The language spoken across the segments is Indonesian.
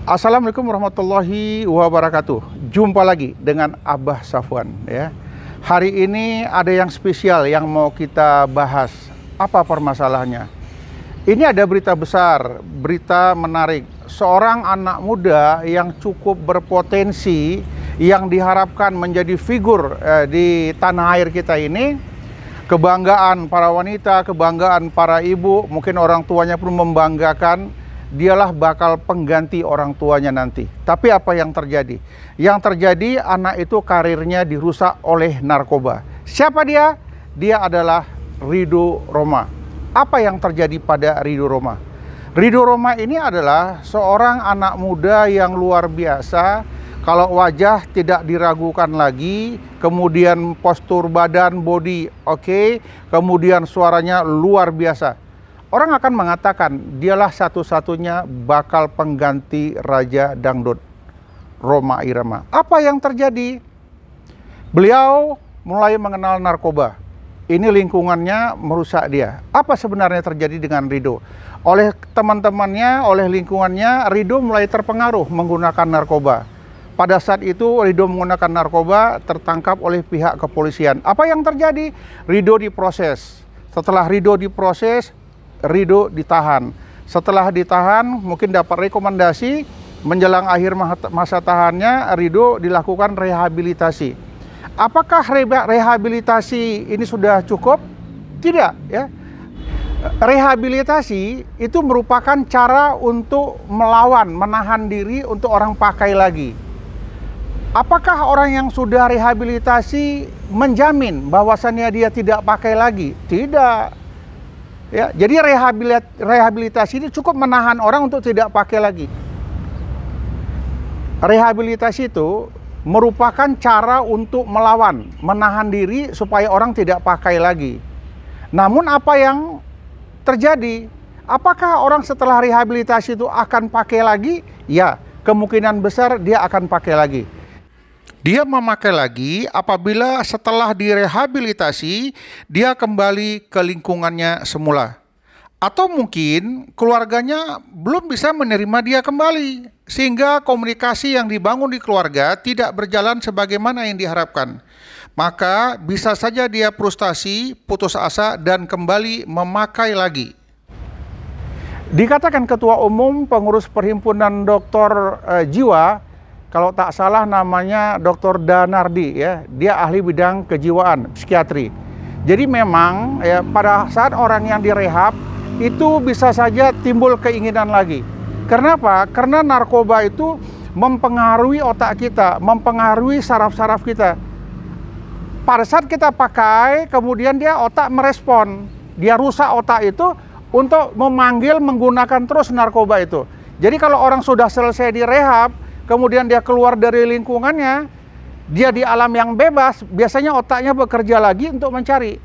Assalamualaikum warahmatullahi wabarakatuh. Jumpa lagi dengan Abah Safwan ya. Hari ini ada yang spesial yang mau kita bahas. Apa permasalahannya? Ini ada berita besar, berita menarik. Seorang anak muda yang cukup berpotensi, yang diharapkan menjadi figur di tanah air kita ini, kebanggaan para wanita, kebanggaan para ibu, mungkin orang tuanya pun membanggakan. Dialah bakal pengganti orang tuanya nanti. Tapi apa yang terjadi? Yang terjadi anak itu karirnya dirusak oleh narkoba. Siapa dia? Dia adalah Ridho Roma. Apa yang terjadi pada Ridho Roma? Ridho Roma ini adalah seorang anak muda yang luar biasa. Kalau wajah tidak diragukan lagi, kemudian postur badan, body oke, kemudian suaranya luar biasa. Orang akan mengatakan dialah satu-satunya bakal pengganti Raja Dangdut Rhoma Irama. Apa yang terjadi? Beliau mulai mengenal narkoba. Ini lingkungannya merusak dia. Apa sebenarnya terjadi dengan Ridho? Oleh teman-temannya, oleh lingkungannya, Ridho mulai terpengaruh menggunakan narkoba. Pada saat itu Ridho menggunakan narkoba, tertangkap oleh pihak kepolisian. Apa yang terjadi? Ridho diproses. Setelah Ridho diproses, Ridho ditahan. Setelah ditahan, mungkin dapat rekomendasi. Menjelang akhir masa tahannya, Ridho dilakukan rehabilitasi. Apakah rehabilitasi ini sudah cukup? Tidak, ya. Rehabilitasi itu merupakan cara untuk melawan, menahan diri untuk orang pakai lagi. Apakah orang yang sudah rehabilitasi menjamin bahwasannya dia tidak pakai lagi? Tidak. Ya, jadi rehabilitasi ini cukup menahan orang untuk tidak pakai lagi. Rehabilitasi itu merupakan cara untuk melawan, menahan diri supaya orang tidak pakai lagi. Namun apa yang terjadi? Apakah orang setelah rehabilitasi itu akan pakai lagi? Ya, kemungkinan besar dia akan pakai lagi. Dia memakai lagi apabila setelah direhabilitasi dia kembali ke lingkungannya semula. Atau mungkin keluarganya belum bisa menerima dia kembali, sehingga komunikasi yang dibangun di keluarga tidak berjalan sebagaimana yang diharapkan. Maka bisa saja dia frustasi, putus asa, dan kembali memakai lagi. Dikatakan Ketua Umum Pengurus Perhimpunan Dokter Jiwa, kalau tak salah namanya Dr. Danardi, ya, dia ahli bidang kejiwaan, psikiatri. Jadi memang ya, pada saat orang yang direhab itu bisa saja timbul keinginan lagi. Kenapa? Karena narkoba itu mempengaruhi otak kita, mempengaruhi saraf-saraf kita. Pada saat kita pakai, kemudian dia otak merespon, dia rusak otak itu untuk memanggil menggunakan terus narkoba itu. Jadi kalau orang sudah selesai direhab, kemudian dia keluar dari lingkungannya, dia di alam yang bebas, biasanya otaknya bekerja lagi untuk mencari.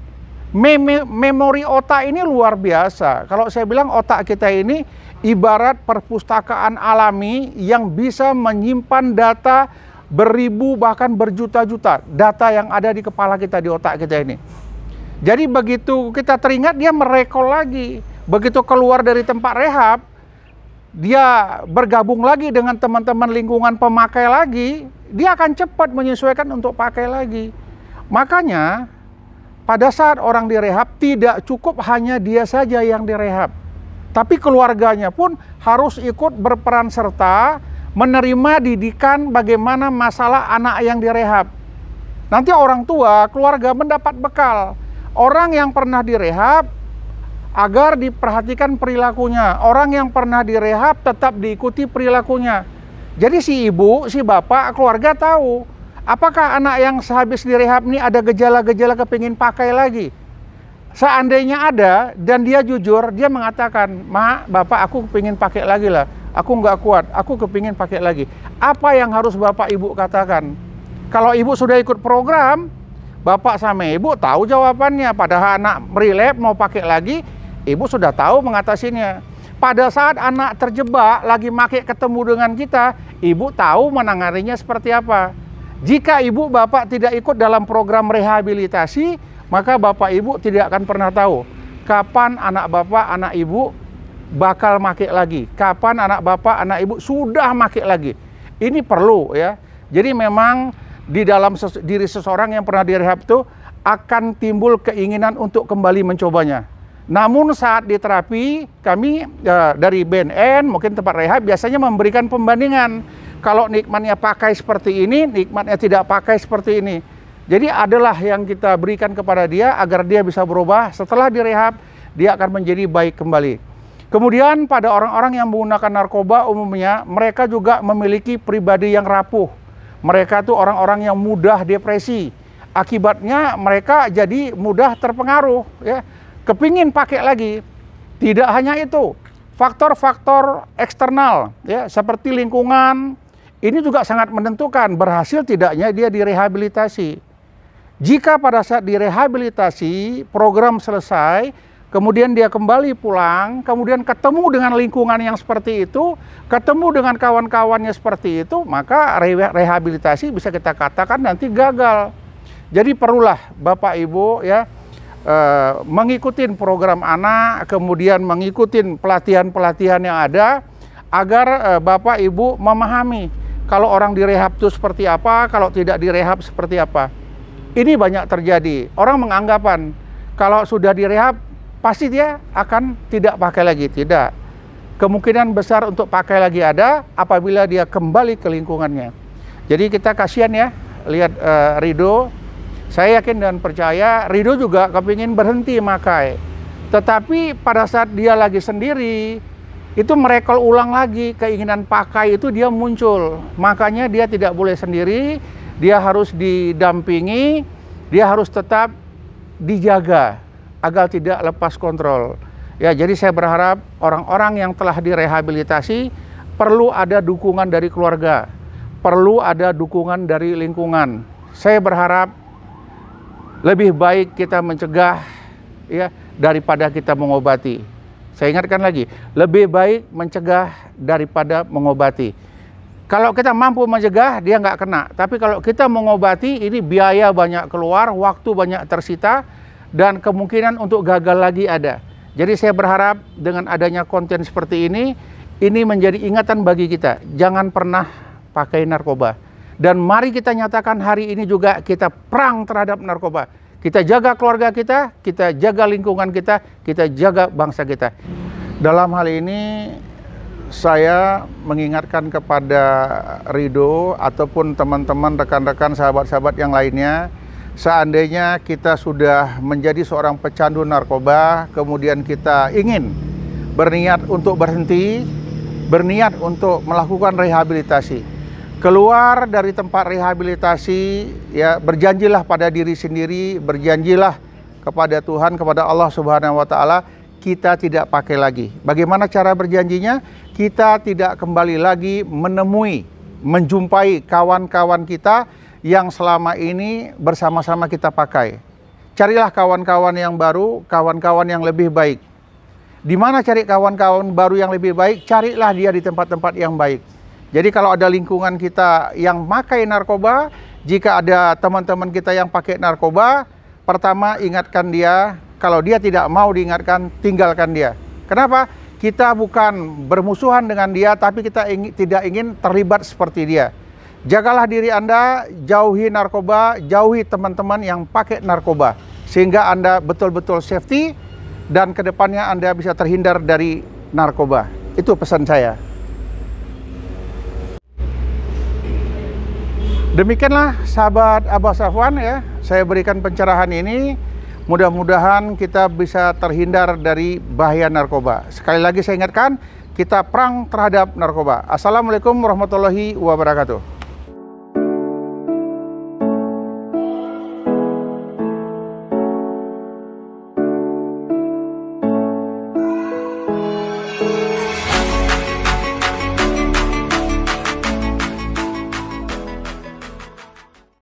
Memori otak ini luar biasa. Kalau saya bilang otak kita ini ibarat perpustakaan alami yang bisa menyimpan data beribu bahkan berjuta-juta data yang ada di kepala kita, di otak kita ini. Jadi begitu kita teringat, dia merekol lagi. Begitu keluar dari tempat rehab, dia bergabung lagi dengan teman-teman lingkungan pemakai lagi, dia akan cepat menyesuaikan untuk pakai lagi. Makanya pada saat orang direhab tidak cukup hanya dia saja yang direhab, tapi keluarganya pun harus ikut berperan serta menerima didikan bagaimana masalah anak yang direhab. Nanti orang tua, keluarga mendapat bekal. Orang yang pernah direhab agar diperhatikan perilakunya. Orang yang pernah direhab tetap diikuti perilakunya. Jadi si ibu, si bapak, keluarga tahu apakah anak yang sehabis direhab ini ada gejala-gejala kepingin pakai lagi. Seandainya ada dan dia jujur, dia mengatakan, "Ma, bapak, aku kepingin pakai lagi lah. Aku nggak kuat, aku kepingin pakai lagi." Apa yang harus bapak ibu katakan? Kalau ibu sudah ikut program, bapak sama ibu tahu jawabannya. Padahal anak relapse mau pakai lagi, ibu sudah tahu mengatasinya. Pada saat anak terjebak lagi make ketemu dengan kita, ibu tahu menanganinya seperti apa. Jika ibu bapak tidak ikut dalam program rehabilitasi, maka bapak ibu tidak akan pernah tahu kapan anak bapak, anak ibu bakal make lagi. Kapan anak bapak, anak ibu sudah make lagi. Ini perlu ya. Jadi memang di dalam diri seseorang yang pernah direhab itu akan timbul keinginan untuk kembali mencobanya. Namun saat di terapi, kami dari BNN, mungkin tempat rehab, biasanya memberikan pembandingan. Kalau nikmatnya pakai seperti ini, nikmatnya tidak pakai seperti ini. Jadi adalah yang kita berikan kepada dia agar dia bisa berubah. Setelah direhab, dia akan menjadi baik kembali. Kemudian pada orang-orang yang menggunakan narkoba umumnya, mereka juga memiliki pribadi yang rapuh. Mereka tuh orang-orang yang mudah depresi. Akibatnya mereka jadi mudah terpengaruh, ya. Kepingin pakai lagi. Tidak hanya itu, faktor-faktor eksternal ya seperti lingkungan ini juga sangat menentukan berhasil tidaknya dia direhabilitasi. Jika pada saat direhabilitasi program selesai, kemudian dia kembali pulang, kemudian ketemu dengan lingkungan yang seperti itu, ketemu dengan kawan-kawannya seperti itu, maka rehabilitasi bisa kita katakan nanti gagal. Jadi perlulah Bapak Ibu ya mengikuti program anak, kemudian mengikuti pelatihan-pelatihan yang ada, agar Bapak Ibu memahami kalau orang direhab itu seperti apa, kalau tidak direhab seperti apa. Ini banyak terjadi. Orang menganggapan kalau sudah direhab pasti dia akan tidak pakai lagi. Tidak. Kemungkinan besar untuk pakai lagi ada apabila dia kembali ke lingkungannya. Jadi kita kasihan ya, lihat Rido. Saya yakin dan percaya Rido juga kepingin berhenti makai. Tetapi pada saat dia lagi sendiri, itu merekol ulang lagi keinginan pakai itu dia muncul. Makanya dia tidak boleh sendiri, dia harus didampingi, dia harus tetap dijaga agar tidak lepas kontrol. Ya, jadi saya berharap orang-orang yang telah direhabilitasi perlu ada dukungan dari keluarga, perlu ada dukungan dari lingkungan. Saya berharap lebih baik kita mencegah ya daripada kita mengobati. Saya ingatkan lagi, lebih baik mencegah daripada mengobati. Kalau kita mampu mencegah, dia nggak kena. Tapi kalau kita mengobati, ini biaya banyak keluar, waktu banyak tersita, dan kemungkinan untuk gagal lagi ada. Jadi saya berharap dengan adanya konten seperti ini menjadi ingatan bagi kita. Jangan pernah pakai narkoba. Dan mari kita nyatakan hari ini juga kita perang terhadap narkoba. Kita jaga keluarga kita jaga lingkungan kita jaga bangsa kita. Dalam hal ini saya mengingatkan kepada Rido ataupun teman-teman, rekan-rekan, sahabat-sahabat yang lainnya, seandainya kita sudah menjadi seorang pecandu narkoba, kemudian kita ingin berniat untuk berhenti, berniat untuk melakukan rehabilitasi, keluar dari tempat rehabilitasi, ya berjanjilah pada diri sendiri, berjanjilah kepada Tuhan, kepada Allah Subhanahu wa Ta'ala, kita tidak pakai lagi. Bagaimana cara berjanjinya? Kita tidak kembali lagi menjumpai kawan-kawan kita yang selama ini bersama-sama kita pakai. Carilah kawan-kawan yang baru, kawan-kawan yang lebih baik. Di mana cari kawan-kawan baru yang lebih baik? Carilah dia di tempat-tempat yang baik. Jadi kalau ada lingkungan kita yang pakai narkoba, jika ada teman-teman kita yang pakai narkoba, pertama ingatkan dia, kalau dia tidak mau diingatkan, tinggalkan dia. Kenapa? Kita bukan bermusuhan dengan dia, tapi kita tidak ingin terlibat seperti dia. Jagalah diri Anda, jauhi narkoba, jauhi teman-teman yang pakai narkoba, sehingga Anda betul-betul safety, dan kedepannya Anda bisa terhindar dari narkoba. Itu pesan saya. Demikianlah sahabat Abah Safwan ya, saya berikan pencerahan ini. Mudah-mudahan kita bisa terhindar dari bahaya narkoba. Sekali lagi saya ingatkan, kita perang terhadap narkoba. Assalamualaikum warahmatullahi wabarakatuh.